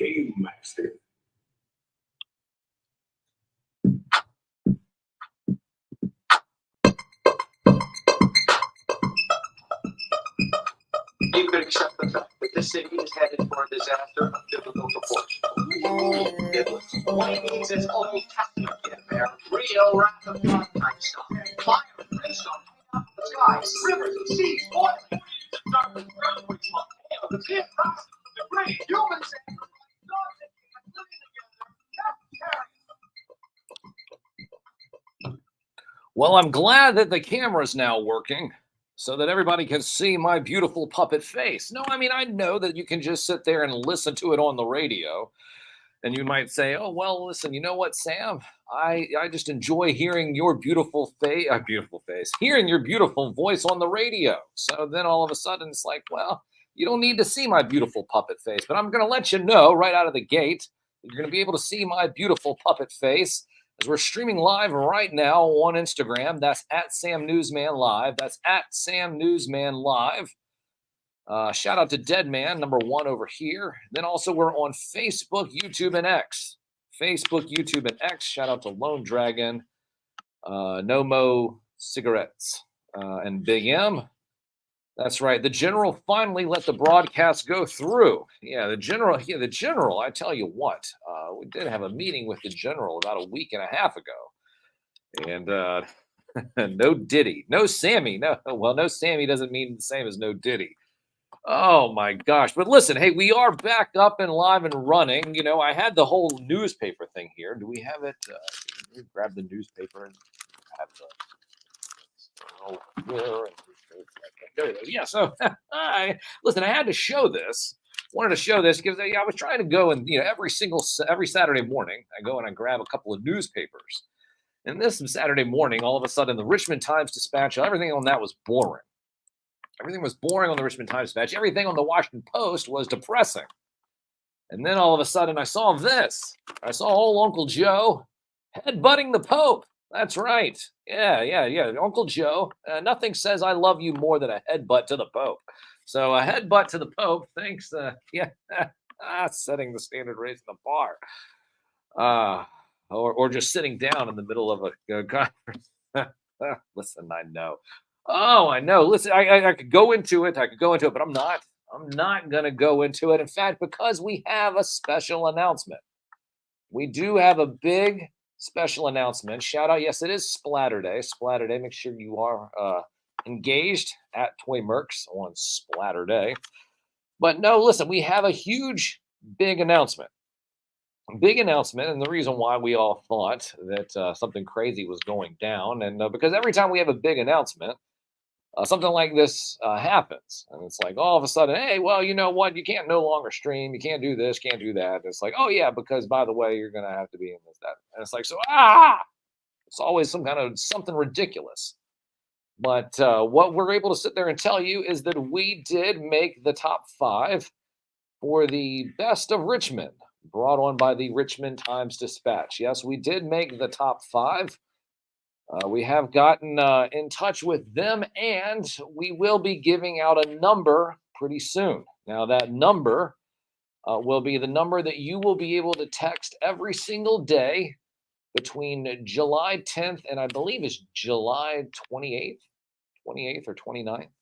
Game Master. You could accept the fact that this city is headed for a disaster of biblical proportions. What it means is Old Testament warfare, real wrath of God type stuff. Fire and brimstone hanging out in the skies, rivers and seas boiling. Darkness, earthquakes, volcanoes, the pit, rocks, the great human sacrifice, God thinking and living together. That's scary. Well, I'm glad that the camera's now working so that everybody can see my beautiful puppet face. No, I mean, I know that you can just sit there and listen to it on the radio. And you might say, oh, well, listen, you know what, Sam? I just enjoy hearing your beautiful face, hearing your beautiful voice on the radio. So then all of a sudden it's like, well, you don't need to see my beautiful puppet face. But I'm going to let you know right out of the gate, you're going to be able to see my beautiful puppet face as we're streaming live right now on Instagram. That's at Sam Newsman Live. That's at Sam Newsman Live. Shout out to Deadman, #1 over here. Then also we're on Facebook, YouTube, and X. Facebook, YouTube, and X. Shout out to Lone Dragon, No Mo Cigarettes, and Big M. That's right. The general finally let the broadcast go through. Yeah, the general. I tell you what, we did have a meeting with the general about a week and a half ago, and no Diddy, no Sammy. No Sammy doesn't mean the same as no Diddy. Oh my gosh. But listen, hey, we are back up and live and running. You know, I had the whole newspaper thing here. Do we have it? Grab the newspaper and have there it is. Yeah, so listen, I had to show this. Wanted to show this because I was trying to go and, every Saturday morning, I go and I grab a couple of newspapers. And this Saturday morning, all of a sudden, the Richmond Times-Dispatch, everything on that was boring. Everything was boring on the Richmond Times-Dispatch. Everything on the Washington Post was depressing. And then all of a sudden, I saw this. I saw old Uncle Joe headbutting the Pope. That's right. Yeah. Uncle Joe. Nothing says I love you more than a headbutt to the Pope. So a headbutt to the Pope. Thanks. Setting the standard raising the bar. Or just sitting down in the middle of a conference. Listen, I know. Oh, I know. Listen, I could go into it. But I'm not. I'm not going to go into it. In fact, because we have a special announcement. We do have a big special announcement. Shout out. Yes, it is Splatter Day. Splatter Day. Make sure you are engaged at Toy Mercs on Splatter Day. But no, listen, we have a huge, big announcement. And the reason why we all thought that something crazy was going down, and because every time we have a big announcement, something like this happens. And it's like, all of a sudden, hey, well, you know what? You can't no longer stream. You can't do this, can't do that. And it's like, oh, yeah, because, by the way, you're going to have to be in this, that. And it's like, it's always something ridiculous. But what we're able to sit there and tell you is that we did make the top 5 for the Best of Richmond, brought on by the Richmond Times-Dispatch. Yes, we did make the top 5. We have gotten in touch with them, and we will be giving out a number pretty soon. Now, that number will be the number that you will be able to text every single day between July 10th and I believe it's July 28th or 29th.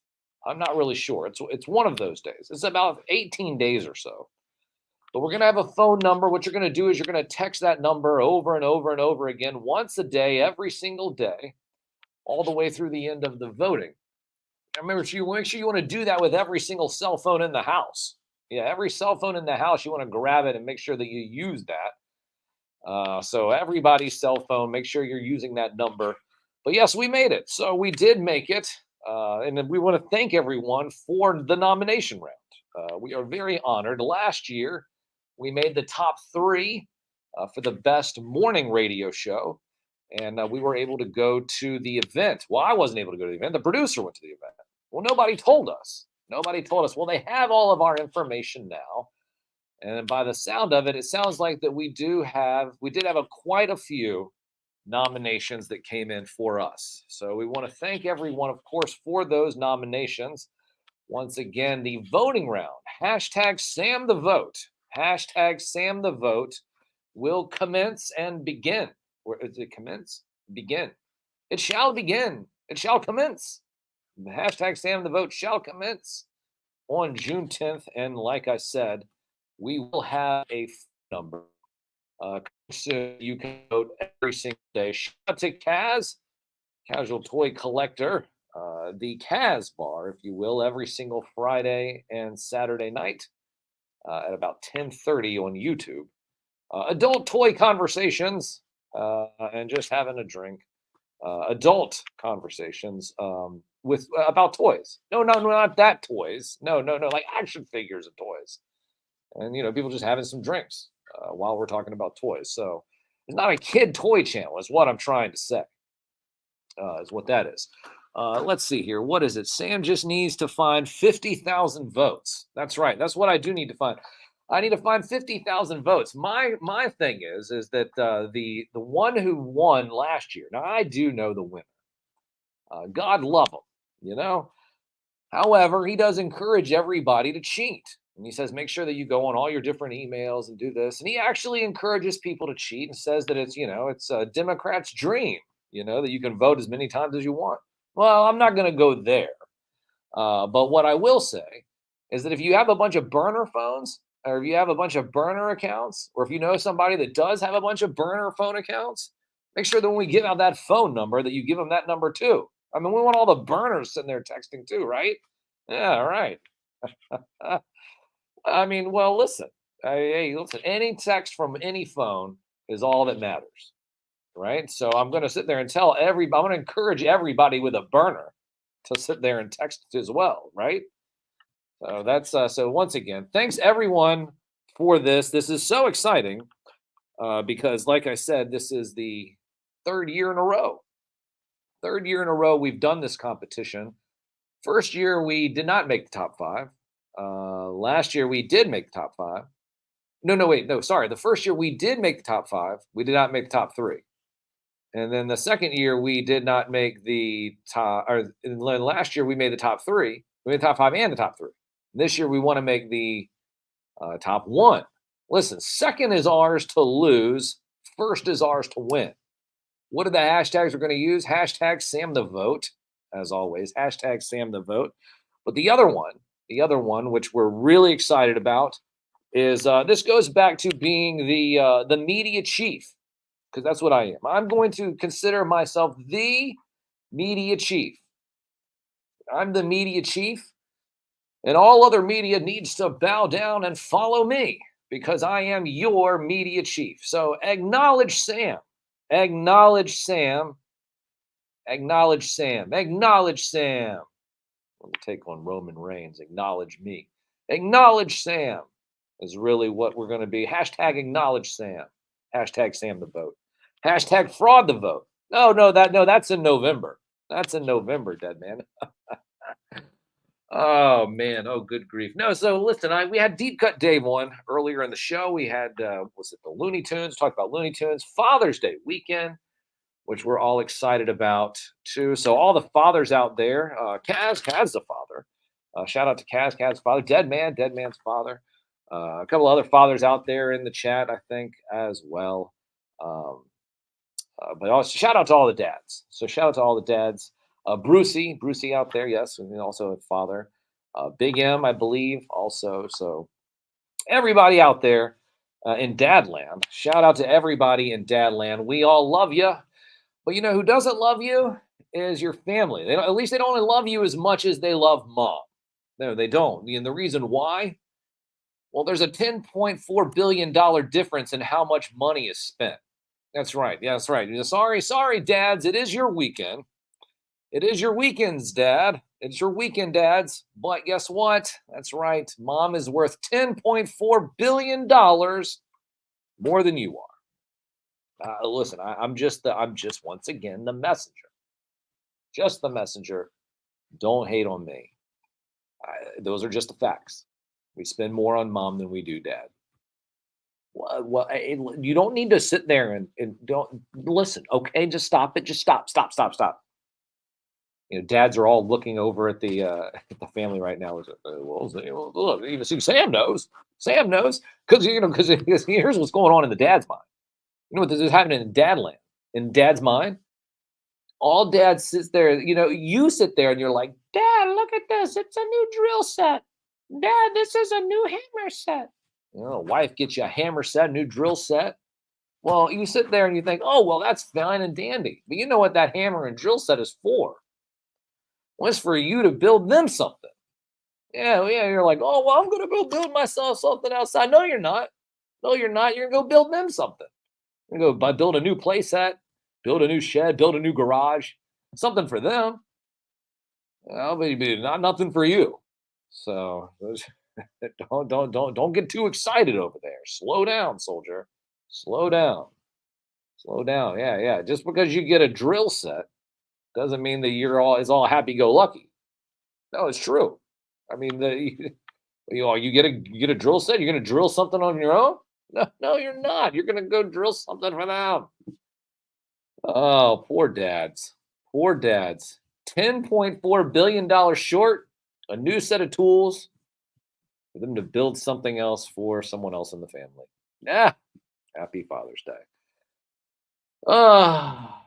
I'm not really sure. It's one of those days. It's about 18 days or so. But we're going to have a phone number. What you're going to do is you're going to text that number over and over and over again, once a day, every single day, all the way through the end of the voting. And remember, make sure you want to do that with every single cell phone in the house. Yeah, every cell phone in the house, you want to grab it and make sure that you use that. So everybody's cell phone, make sure you're using that number. But yes, we made it. So we did make it. And we want to thank everyone for the nomination round. We are very honored. Last year, we made the top 3 for the best morning radio show. And we were able to go to the event. Well, I wasn't able to go to the event. The producer went to the event. Well, nobody told us. Well, they have all of our information now. And by the sound of it, it sounds like that we did have quite a few nominations that came in for us. So we want to thank everyone, of course, for those nominations. Once again, the voting round, #SamTheVote. Hashtag Sam the Vote will commence and begin. Or is it commence? Begin. It shall begin. It shall commence. The hashtag Sam the Vote shall commence on June 10th. And like I said, we will have a number. So you can vote every single day. Shout out to Kaz, Casual Toy Collector, the Kaz Bar, if you will, every single Friday and Saturday night at about 10:30 on YouTube. Adult toy conversations and just having a drink. Adult conversations with about toys. No, not that toys. No, like action figures of toys. And people just having some drinks while we're talking about toys. So it's not a kid toy channel, is what I'm trying to say. Is what that is. Let's see here. What is it? Sam just needs to find 50,000 votes. That's right. That's what I do need to find. I need to find 50,000 votes. My thing is that the one who won last year. Now I do know the winner. God love him. However, he does encourage everybody to cheat. And he says, make sure that you go on all your different emails and do this. And he actually encourages people to cheat and says that it's a Democrat's dream, that you can vote as many times as you want. Well, I'm not going to go there. But what I will say is that if you have a bunch of burner phones, or if you have a bunch of burner accounts, or if you know somebody that does have a bunch of burner phone accounts, make sure that when we give out that phone number, that you give them that number too. I mean, we want all the burners sitting there texting too, right? Yeah, right. I mean, well, listen. Hey, listen. Any text from any phone is all that matters, right? So I'm going to sit there and tell everybody. I'm going to encourage everybody with a burner to sit there and text as well, right? So that's so. Once again, thanks everyone for this. This is so exciting because, like I said, this is the third year in a row. Third year in a row we've done this competition. First year we did not make the top 5. Last year we did make the top 5. No, sorry. The first year we did make the top 5. We did not make the top 3. And then the second year we did not make the top. Or last year we made the top 3. We made the top 5 and the top 3. This year we want to make the top 1. Listen, second is ours to lose. First is ours to win. What are the hashtags we're going to use? Hashtag Sam the Vote, as always. Hashtag Sam the Vote. But the other one, which we're really excited about, is this goes back to being the media chief, because that's what I am. I'm going to consider myself the media chief. I'm the media chief, and all other media needs to bow down and follow me because I am your media chief. So acknowledge Sam. Acknowledge Sam. Acknowledge Sam. Acknowledge Sam. Let me take on Roman Reigns. Acknowledge me. Acknowledge Sam is really what we're going to be. Hashtag acknowledge Sam. Hashtag Sam the Vote. Hashtag fraud the vote. No, that's in November. That's in November, dead man. Oh man, oh good grief. No, so listen, we had Deep Cut Dave on earlier in the show. We had was it the Looney Tunes? Talked about Looney Tunes, Father's Day weekend, which we're all excited about too. So all the fathers out there, Kaz the father. Shout out to Kaz's father, Dead Man's father. A couple other fathers out there in the chat, I think, as well. But also shout out to all the dads. So shout out to all the dads. Brucey out there, yes, and also a father. Big M, I believe, also. So everybody out there in Dadland, shout out to everybody in Dadland. We all love you, but you know who doesn't love you is your family. At least they don't love you as much as they love mom. No, they don't. And the reason why? Well, there's a $10.4 billion difference in how much money is spent. That's right. Yeah, that's right. Sorry, dads. It is your weekend. It is your weekends, Dad. It's your weekend, dads. But guess what? That's right. Mom is worth $10.4 billion more than you are. Listen, I'm just once again the messenger. Just the messenger. Don't hate on me. Those are just the facts. We spend more on mom than we do dad. Well, you don't need to sit there and don't listen. Okay, just stop it. Just stop. Dads are all looking over at the family right now. Well, look, even see, Sam knows. Sam knows because because here's what's going on in the dad's mind. You know what this is happening in dad land, in dad's mind. All dad sits there. You sit there and you're like, Dad, look at this. It's a new drill set. Dad, this is a new hammer set. Wife gets you a hammer set, new drill set. Well, you sit there and you think, oh, well, that's fine and dandy. But you know what that hammer and drill set is for? Well, it's for you to build them something. Yeah, yeah. You're like, oh, well, I'm going to go build myself something outside. No, you're not. No, you're not. You're going to go build them something. You're going to go build a new play set, build a new shed, build a new garage, something for them. Well, maybe not nothing for you. So don't get too excited over there. Slow down, soldier. Slow down. Slow down. Yeah, yeah. Just because you get a drill set doesn't mean that you're all happy go lucky. No, it's true. I mean, you get a drill set. You're gonna drill something on your own. No, you're not. You're gonna go drill something for them. Oh, poor dads. Poor dads. $10.4 billion short. A new set of tools for them to build something else for someone else in the family. Yeah. Happy Father's Day. Ah,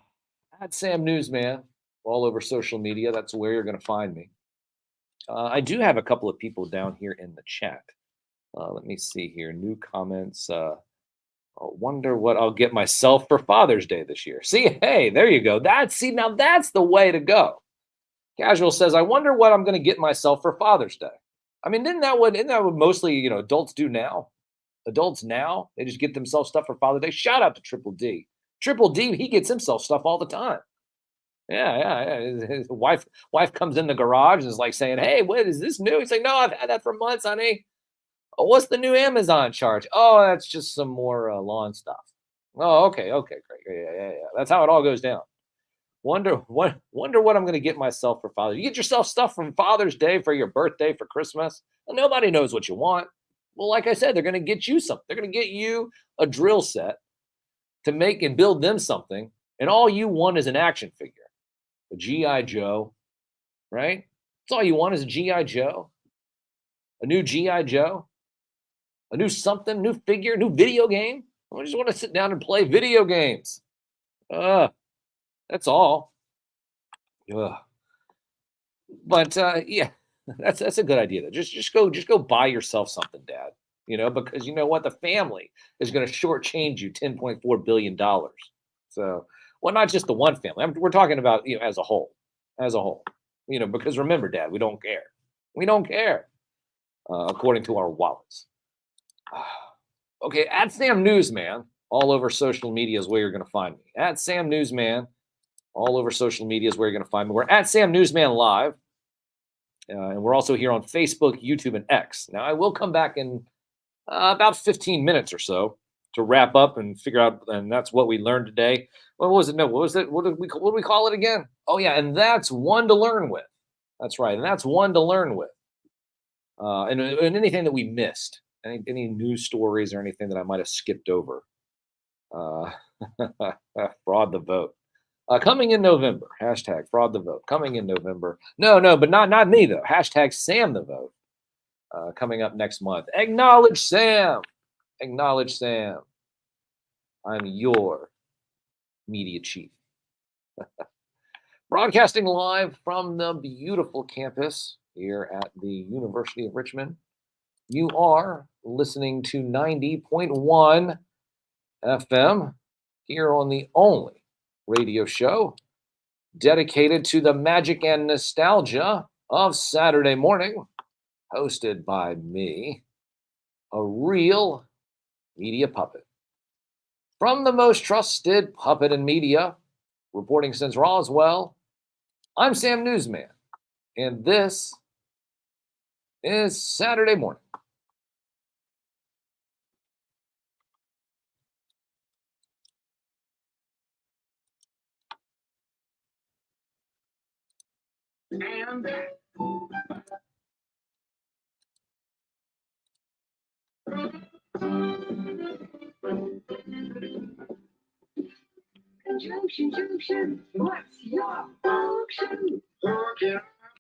at Sam Newsman, all over social media. That's where you're going to find me. I do have a couple of people down here in the chat. Let me see here. New comments. I wonder what I'll get myself for Father's Day this year. See, hey, there you go. Now that's the way to go. Casual says, I wonder what I'm going to get myself for Father's Day. I mean, isn't that what mostly adults do now? Adults now, they just get themselves stuff for Father's Day. Shout out to Triple D. Triple D, he gets himself stuff all the time. Yeah, yeah, yeah. His wife comes in the garage and is like saying, "Hey, what is this new?" He's like, "No, I've had that for months, honey." "Oh, what's the new Amazon charge?" "Oh, that's just some more lawn stuff." "Oh, okay, okay, great, yeah, yeah, yeah." That's how it all goes down. Wonder what I'm going to get myself for Father's. You get yourself stuff from Father's Day, for your birthday, for Christmas, and nobody knows what you want. Well, like I said, they're going to get you something. They're going to get you a drill set to make and build them something, and all you want is an action figure, a GI Joe, right? That's all you want is a GI Joe, a new GI Joe, a new something, new figure, new video game. I just want to sit down and play video games. That's all. Ugh. But yeah, that's a good idea. Though. Just go buy yourself something, Dad. Because you know what, the family is going to shortchange you $10.4 billion. So, well, not just the one family. We're talking about as a whole, as a whole. Because remember, Dad, we don't care. We don't care, according to our wallets. Okay, at Sam Newsman, all over social media is where you're going to find me. At Sam Newsman, all over social media is where you're going to find me. We're at Sam Newsman Live. And we're also here on Facebook, YouTube, and X. Now, I will come back in about 15 minutes or so to wrap up and figure out, and that's what we learned today. What was it? No, what was it? What did we call it again? Oh, yeah, and that's one to learn with. That's right, and that's one to learn with. And anything that we missed, any news stories or anything that I might have skipped over. Fraud the vote. Coming in November. Hashtag fraud the vote. Coming in November. No, but not me though. Hashtag Sam the vote. Coming up next month. Acknowledge Sam. Acknowledge Sam. I'm your media chief. Broadcasting live from the beautiful campus here at the University of Richmond. You are listening to 90.1 FM here on the only radio show dedicated to the magic and nostalgia of Saturday morning, hosted by me, a real media puppet. From the most trusted puppet in media, reporting since Roswell, I'm Sam Newsman, and this is Saturday morning. And Junction, what's your function?